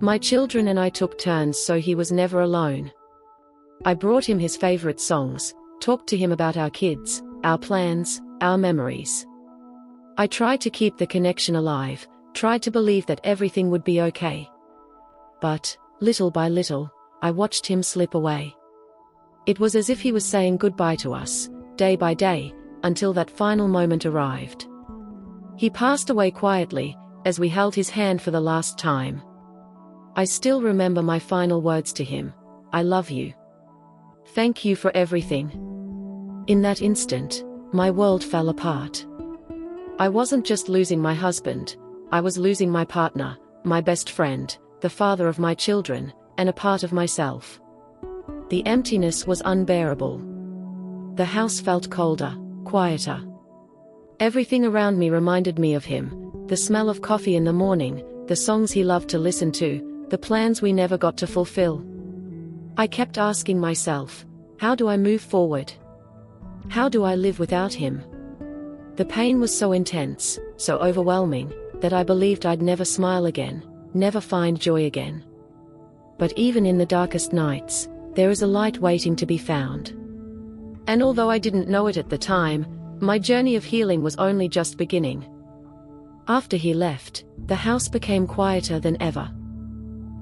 My children and I took turns so he was never alone. I brought him his favorite songs, talked to him about our kids, our plans, our memories. I tried to keep the connection alive, tried to believe that everything would be okay. But, little by little, I watched him slip away. It was as if he was saying goodbye to us, day by day, until that final moment arrived. He passed away quietly, as we held his hand for the last time. I still remember my final words to him: "I love you. Thank you for everything." In that instant, my world fell apart. I wasn't just losing my husband, I was losing my partner, my best friend, the father of my children, and a part of myself. The emptiness was unbearable. The house felt colder, quieter. Everything around me reminded me of him: the smell of coffee in the morning, the songs he loved to listen to, the plans we never got to fulfill. I kept asking myself, how do I move forward? How do I live without him? The pain was so intense, so overwhelming, that I believed I'd never smile again, never find joy again. But even in the darkest nights, there is a light waiting to be found. And although I didn't know it at the time, my journey of healing was only just beginning. After he left, the house became quieter than ever.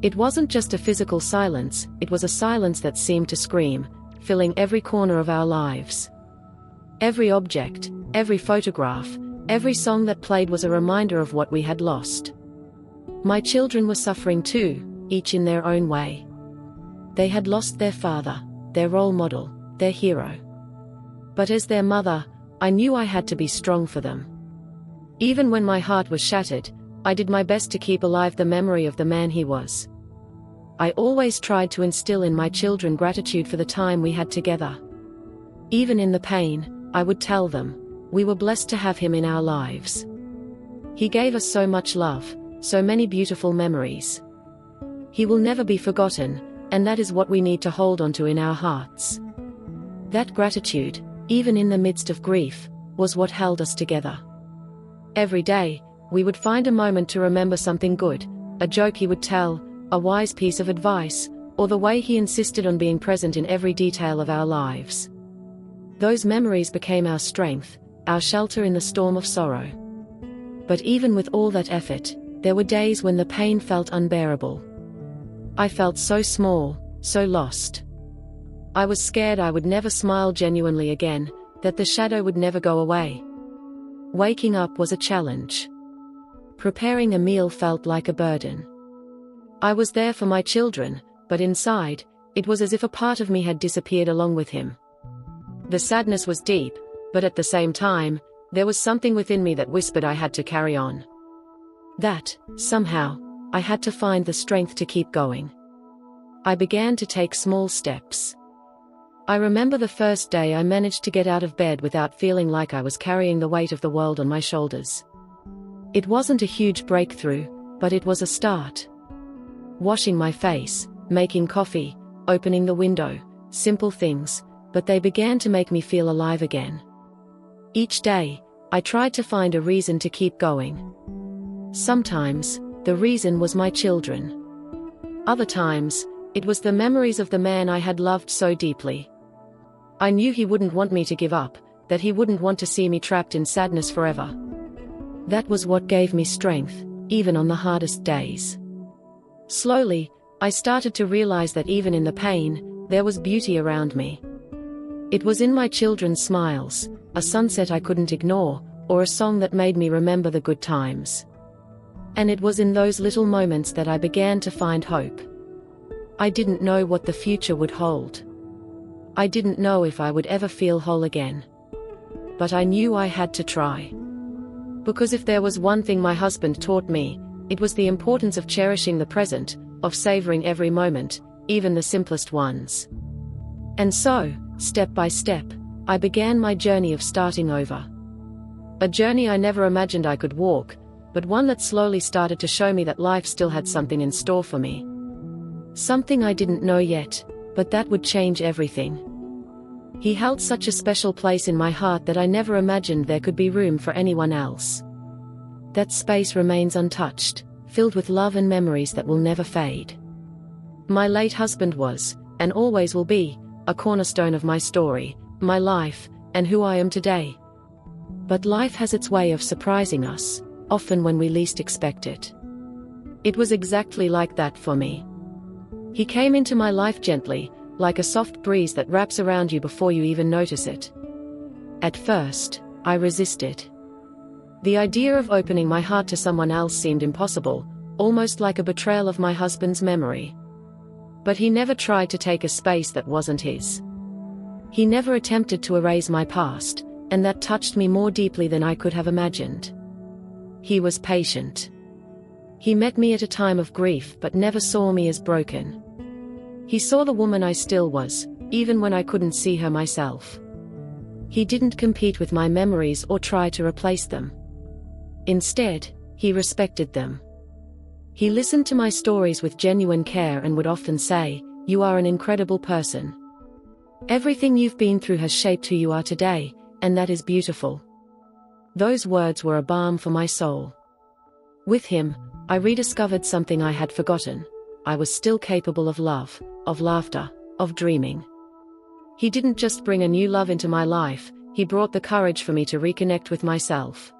It wasn't just a physical silence, it was a silence that seemed to scream, filling every corner of our lives. Every object, every photograph, every song that played was a reminder of what we had lost. My children were suffering too, each in their own way. They had lost their father, their role model, their hero. But as their mother, I knew I had to be strong for them. Even when my heart was shattered, I did my best to keep alive the memory of the man he was. I always tried to instill in my children gratitude for the time we had together. Even in the pain, I would tell them, we were blessed to have him in our lives. He gave us so much love, so many beautiful memories. He will never be forgotten, and that is what we need to hold on to in our hearts. That gratitude, even in the midst of grief, was what held us together. Every day, we would find a moment to remember something good, a joke he would tell, a wise piece of advice, or the way he insisted on being present in every detail of our lives. Those memories became our strength, our shelter in the storm of sorrow. But even with all that effort, there were days when the pain felt unbearable. I felt so small, so lost. I was scared I would never smile genuinely again, that the shadow would never go away. Waking up was a challenge. Preparing a meal felt like a burden. I was there for my children, but inside, it was as if a part of me had disappeared along with him. The sadness was deep, but at the same time, there was something within me that whispered I had to carry on. That, somehow, I had to find the strength to keep going. I began to take small steps. I remember the first day I managed to get out of bed without feeling like I was carrying the weight of the world on my shoulders. It wasn't a huge breakthrough, but it was a start. Washing my face, making coffee, opening the window, simple things, but they began to make me feel alive again. Each day, I tried to find a reason to keep going. Sometimes, the reason was my children. Other times, it was the memories of the man I had loved so deeply. I knew he wouldn't want me to give up, that he wouldn't want to see me trapped in sadness forever. That was what gave me strength, even on the hardest days. Slowly, I started to realize that even in the pain, there was beauty around me. It was in my children's smiles, a sunset I couldn't ignore, or a song that made me remember the good times. And it was in those little moments that I began to find hope. I didn't know what the future would hold. I didn't know if I would ever feel whole again. But I knew I had to try. Because if there was one thing my husband taught me, it was the importance of cherishing the present, of savoring every moment, even the simplest ones. And so, step by step, I began my journey of starting over. A journey I never imagined I could walk, but one that slowly started to show me that life still had something in store for me. Something I didn't know yet, but that would change everything. He held such a special place in my heart that I never imagined there could be room for anyone else. That space remains untouched, filled with love and memories that will never fade. My late husband was, and always will be, a cornerstone of my story, my life, and who I am today. But life has its way of surprising us, often when we least expect it. It was exactly like that for me. He came into my life gently, like a soft breeze that wraps around you before you even notice it. At first, I resisted. The idea of opening my heart to someone else seemed impossible, almost like a betrayal of my husband's memory. But he never tried to take a space that wasn't his. He never attempted to erase my past, and that touched me more deeply than I could have imagined. He was patient. He met me at a time of grief but never saw me as broken. He saw the woman I still was, even when I couldn't see her myself. He didn't compete with my memories or try to replace them. Instead, he respected them. He listened to my stories with genuine care and would often say, "You are an incredible person. Everything you've been through has shaped who you are today, and that is beautiful." Those words were a balm for my soul. With him, I rediscovered something I had forgotten. I was still capable of love, of laughter, of dreaming. He didn't just bring a new love into my life, he brought the courage for me to reconnect with myself.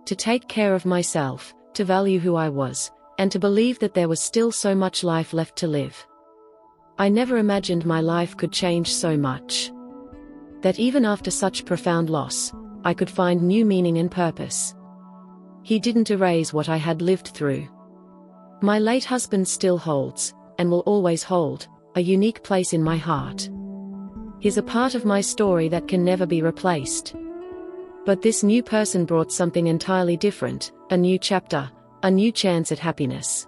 To take care of myself, to value who I was, and to believe that there was still so much life left to live. I never imagined my life could change so much. That even after such profound loss, I could find new meaning and purpose. He didn't erase what I had lived through. My late husband still holds, and will always hold, a unique place in my heart. He's a part of my story that can never be replaced. But this new person brought something entirely different, a new chapter, a new chance at happiness.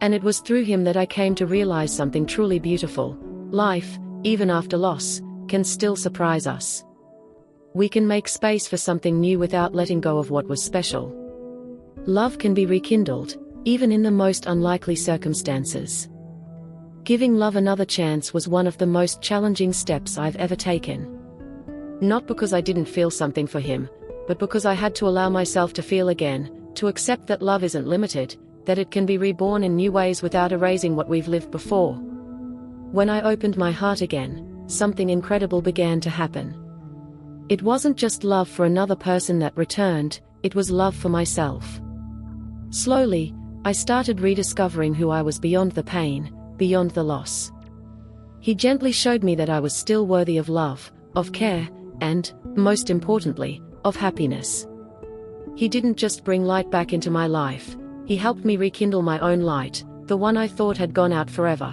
And it was through him that I came to realize something truly beautiful. Life, even after loss, can still surprise us. We can make space for something new without letting go of what was special. Love can be rekindled, even in the most unlikely circumstances. Giving love another chance was one of the most challenging steps I've ever taken. Not because I didn't feel something for him, but because I had to allow myself to feel again, to accept that love isn't limited, that it can be reborn in new ways without erasing what we've lived before. When I opened my heart again, something incredible began to happen. It wasn't just love for another person that returned, it was love for myself. Slowly, I started rediscovering who I was beyond the pain, beyond the loss. He gently showed me that I was still worthy of love, of care, and, most importantly, of happiness. He didn't just bring light back into my life, he helped me rekindle my own light, the one I thought had gone out forever.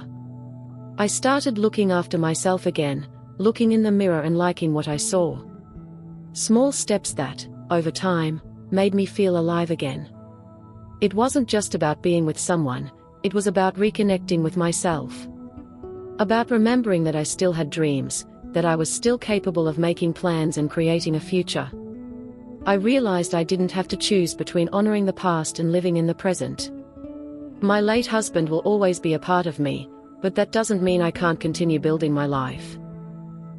I started looking after myself again, looking in the mirror and liking what I saw. Small steps that, over time, made me feel alive again. It wasn't just about being with someone, it was about reconnecting with myself. About remembering that I still had dreams, that I was still capable of making plans and creating a future. I realized I didn't have to choose between honoring the past and living in the present. My late husband will always be a part of me, but that doesn't mean I can't continue building my life.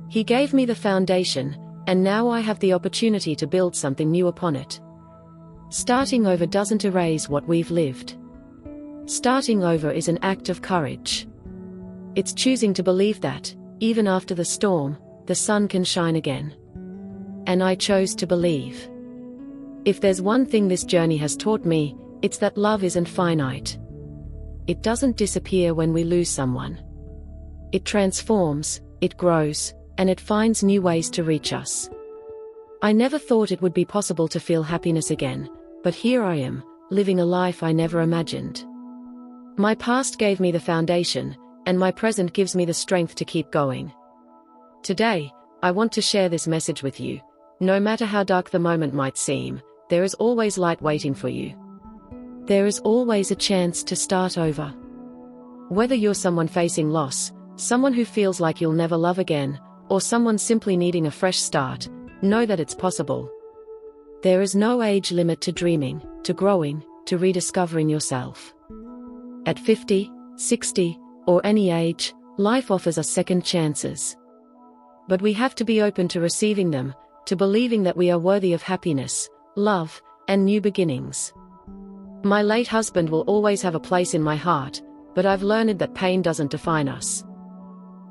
He gave me the foundation, and now I have the opportunity to build something new upon it. Starting over doesn't erase what we've lived. Starting over is an act of courage. It's choosing to believe that, even after the storm, the sun can shine again. And I chose to believe. If there's one thing this journey has taught me, it's that love isn't finite. It doesn't disappear when we lose someone. It transforms, it grows, and it finds new ways to reach us. I never thought it would be possible to feel happiness again, but here I am, living a life I never imagined. My past gave me the foundation, and my present gives me the strength to keep going. Today, I want to share this message with you. No matter how dark the moment might seem, there is always light waiting for you. There is always a chance to start over. Whether you're someone facing loss, someone who feels like you'll never love again, or someone simply needing a fresh start, know that it's possible. There is no age limit to dreaming, to growing, to rediscovering yourself. At 50, 60, or any age, life offers us second chances. But we have to be open to receiving them, to believing that we are worthy of happiness, love, and new beginnings. My late husband will always have a place in my heart, but I've learned that pain doesn't define us.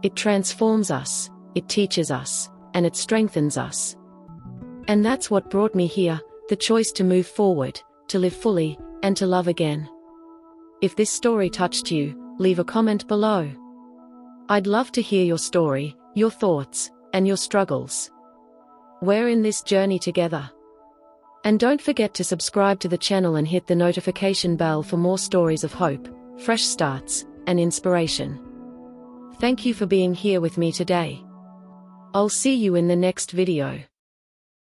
It transforms us, it teaches us, and it strengthens us. And that's what brought me here, the choice to move forward, to live fully, and to love again. If this story touched you, leave a comment below. I'd love to hear your story, your thoughts, and your struggles. We're in this journey together. And don't forget to subscribe to the channel and hit the notification bell for more stories of hope, fresh starts, and inspiration. Thank you for being here with me today. I'll see you in the next video.